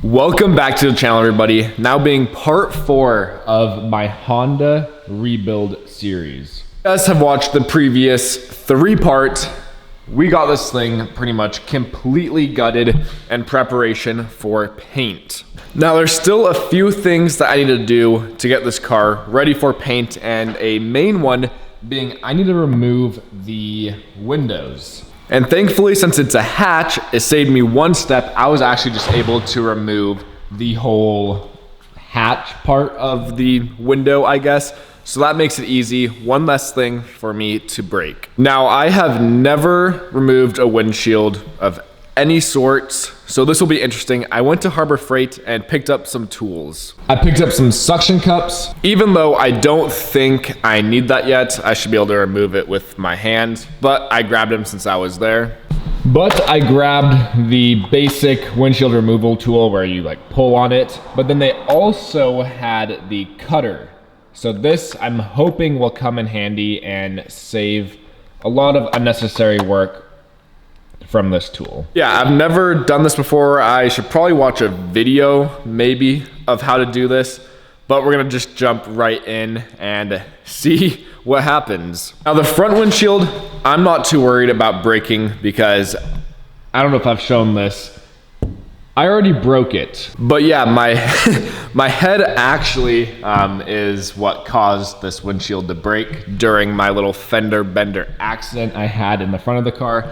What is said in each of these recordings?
Welcome back to the channel, everybody. Now being part 4 of my Honda rebuild series. You guys have watched the previous 3-part. We got this thing pretty much completely gutted in preparation for paint. Now there's still a few things that I need to do to get this car ready for paint, and a main one being I need to remove the windows. And thankfully, since it's a hatch, it saved me one step. I was actually just able to remove the whole hatch part of the window, I guess. So that makes it easy. One less thing for me to break. Now, I have never removed a windshield of any sorts, so this will be interesting. I went to Harbor Freight and picked up some tools. I picked up some suction cups. Even though I don't think I need that yet, I should be able to remove it with my hand, but I grabbed them since I was there. But I grabbed the basic windshield removal tool where you like pull on it, but then they also had the cutter. So this, I'm hoping, will come in handy and save a lot of unnecessary work from this tool. Yeah, I've never done this before. I should probably watch a video maybe of how to do this, but we're gonna just jump right in and see what happens. Now the front windshield, I'm not too worried about breaking because I don't know if I've shown this. I already broke it. But yeah, my my head actually is what caused this windshield to break during my little fender bender accident I had in the front of the car.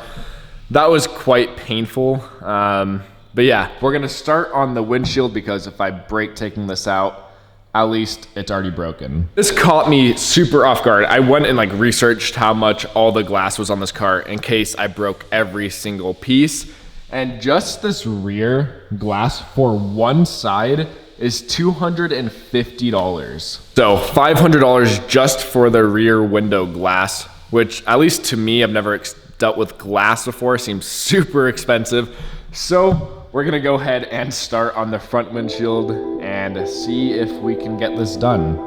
That was quite painful. But yeah, we're gonna start on the windshield because if I break taking this out, at least it's already broken. This caught me super off guard. I went and researched how much all the glass was on this car in case I broke every single piece. And just this rear glass for one side is $250. So $500 just for the rear window glass, which at least to me, I've never dealt with glass before, seems super expensive. So we're gonna go ahead and start on the front windshield and see if we can get this done.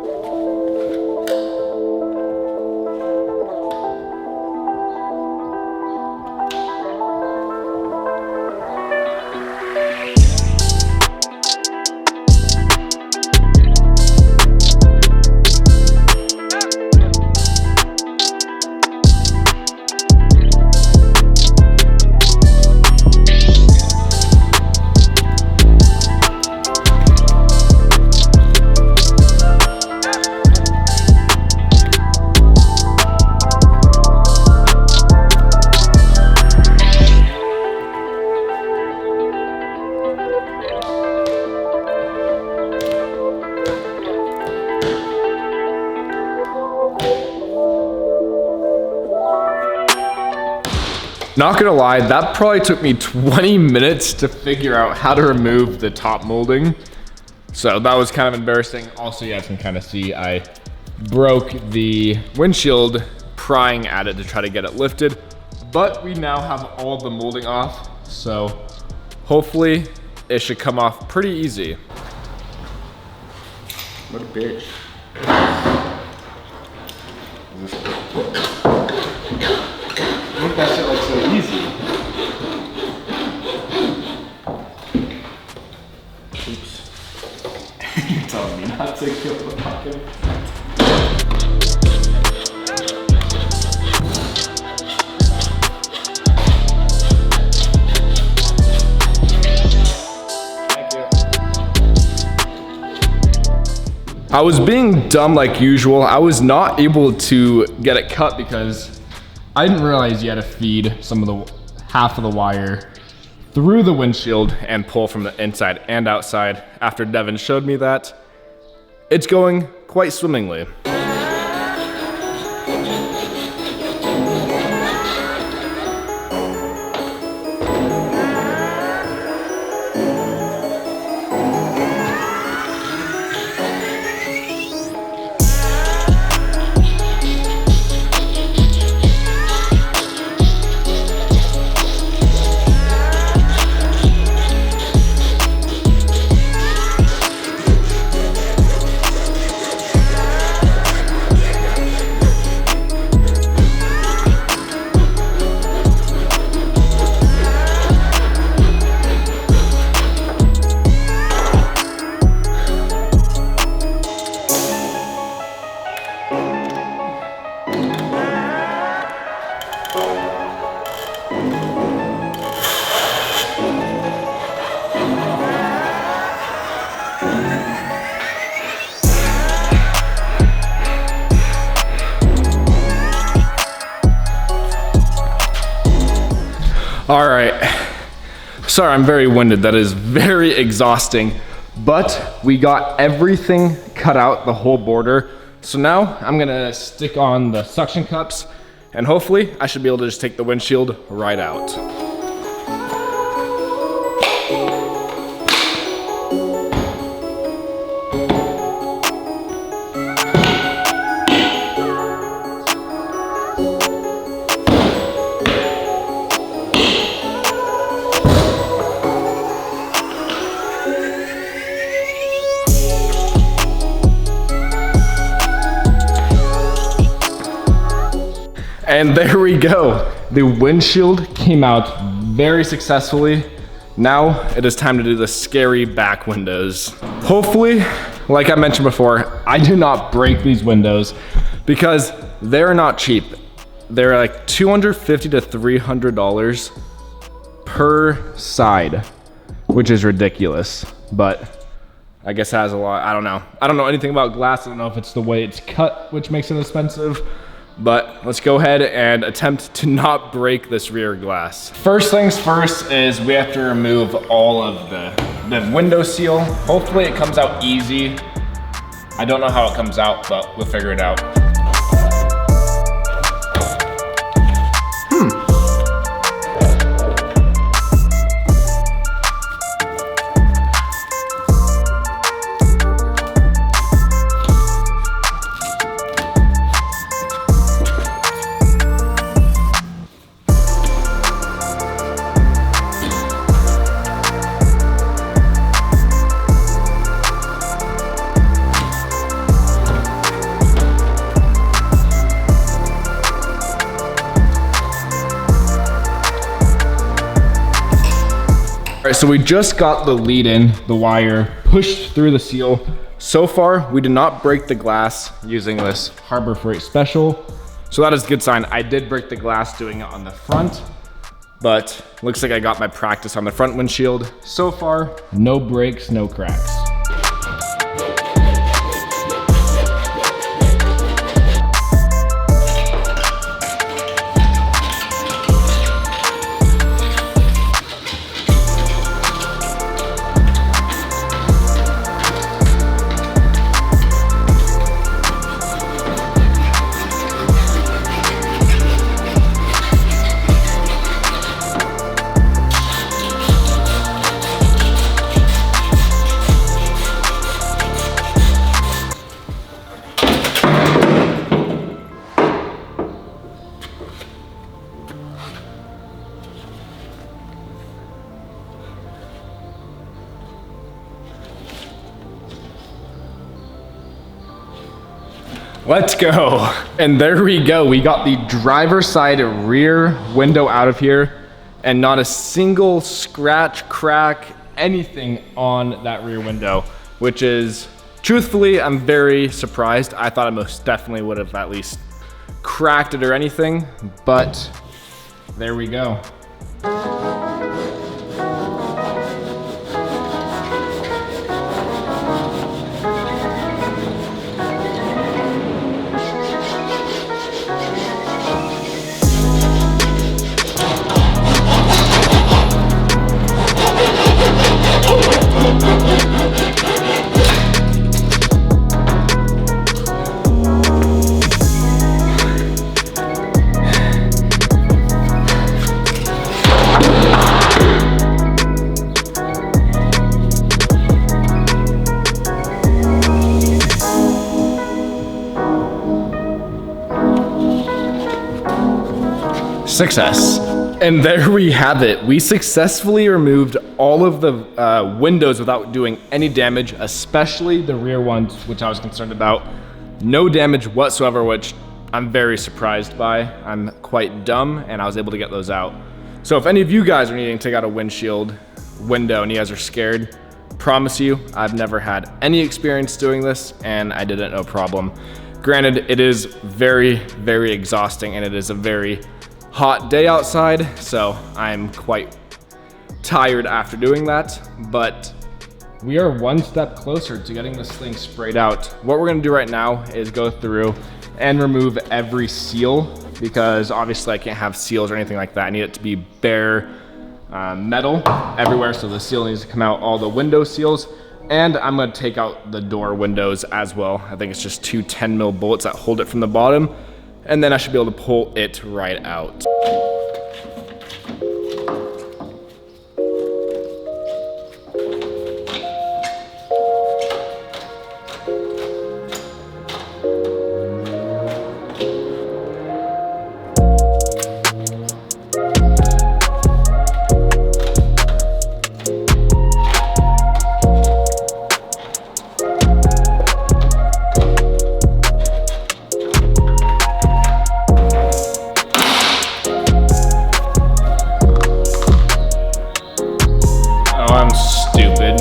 Not gonna lie, that probably took me 20 minutes to figure out how to remove the top molding. So that was kind of embarrassing. Also, you guys can kind of see I broke the windshield prying at it to try to get it lifted, but we now have all the molding off. So hopefully it should come off pretty easy. What a bitch. Make that shit look so easy. Oops. You're telling me not to kill the fucking. Thank you. I was being dumb like usual. I was not able to get it cut because I didn't realize you had to feed half of the wire through the windshield and pull from the inside and outside. After Devin showed me that, it's going quite swimmingly. All right. Sorry, I'm very winded. That is very exhausting. But we got everything cut out, the whole border. So now I'm gonna stick on the suction cups and hopefully I should be able to just take the windshield right out. And there we go. The windshield came out very successfully. Now it is time to do the scary back windows. Hopefully, like I mentioned before, I do not break these windows because they're not cheap. They're like $250 to $300 per side, which is ridiculous. But I guess it has a lot, I don't know. I don't know anything about glass. I don't know if it's the way it's cut, which makes it expensive. But let's go ahead and attempt to not break this rear glass. First things first is we have to remove all of the window seal. Hopefully it comes out easy. I don't know how it comes out, but we'll figure it out. All right, so we just got the lead in, the wire pushed through the seal. So far, we did not break the glass using this Harbor Freight Special. So that is a good sign. I did break the glass doing it on the front, but looks like I got my practice on the front windshield. So far, no breaks, no cracks. Let's go. And there we go. We got the driver's side rear window out of here and not a single scratch, crack, anything on that rear window, which is, truthfully, I'm very surprised. I thought I most definitely would have at least cracked it or anything, but there we go. Success. And there we have it. We successfully removed all of the windows without doing any damage, especially the rear ones, which I was concerned about. No damage whatsoever, which I'm very surprised by. I'm quite dumb, and I was able to get those out. So if any of you guys are needing to take out a windshield window and you guys are scared, promise you, I've never had any experience doing this, and I did it no problem. Granted, it is very, very exhausting, and it is a very hot day outside, so I'm quite tired after doing that, but we are one step closer to getting this thing sprayed out. What we're gonna do right now is go through and remove every seal because obviously I can't have seals or anything like that. I need it to be bare metal everywhere, so the seal needs to come out, all the window seals, and I'm gonna take out the door windows as well. I think it's just two 10 mil bolts that hold it from the bottom, and then I should be able to pull it right out. I'm stupid.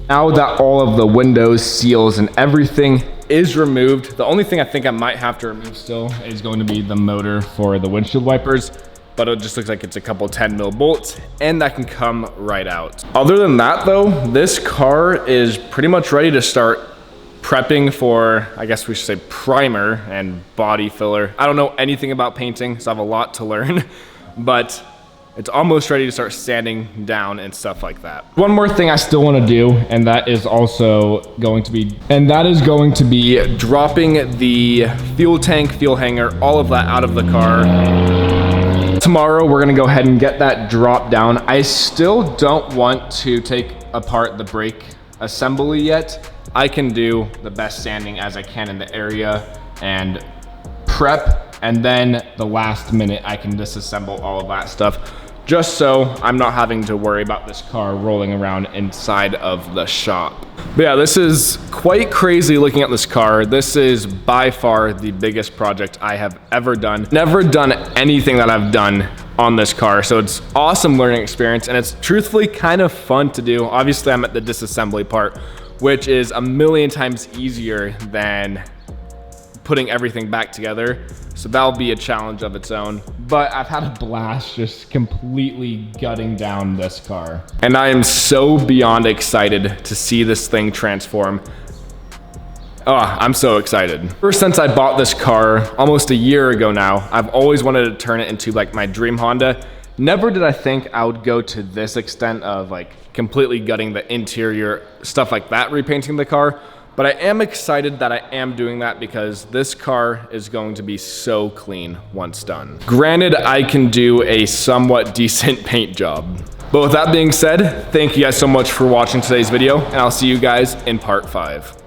Now that all of the windows, seals, and everything is removed, the only thing I think I might have to remove still is going to be the motor for the windshield wipers, but it just looks like it's a couple 10 mil bolts, and that can come right out. Other than that though, this car is pretty much ready to start prepping for, I guess we should say, primer and body filler. I don't know anything about painting, so I have a lot to learn, but it's almost ready to start sanding down and stuff like that. One more thing I still want to do, and that is going to be dropping the fuel tank, fuel hanger, all of that out of the car. Tomorrow, we're gonna go ahead and get that dropped down. I still don't want to take apart the brake assembly yet. I can do the best sanding as I can in the area and prep, and then the last minute I can disassemble all of that stuff, just so I'm not having to worry about this car rolling around inside of the shop. But yeah, this is quite crazy looking at this car. This is by far the biggest project I have ever done. Never done anything that I've done on this car, so it's awesome learning experience, and it's truthfully kind of fun to do. Obviously, I'm at the disassembly part, which is a million times easier than putting everything back together. So that'll be a challenge of its own. But I've had a blast just completely gutting down this car. And I am so beyond excited to see this thing transform. Oh, I'm so excited. Ever since I bought this car almost a year ago now, I've always wanted to turn it into like my dream Honda. Never did I think I would go to this extent of like completely gutting the interior, stuff like that, repainting the car. But I am excited that I am doing that because this car is going to be so clean once done. Granted, I can do a somewhat decent paint job. But with that being said, thank you guys so much for watching today's video, and I'll see you guys in part 5.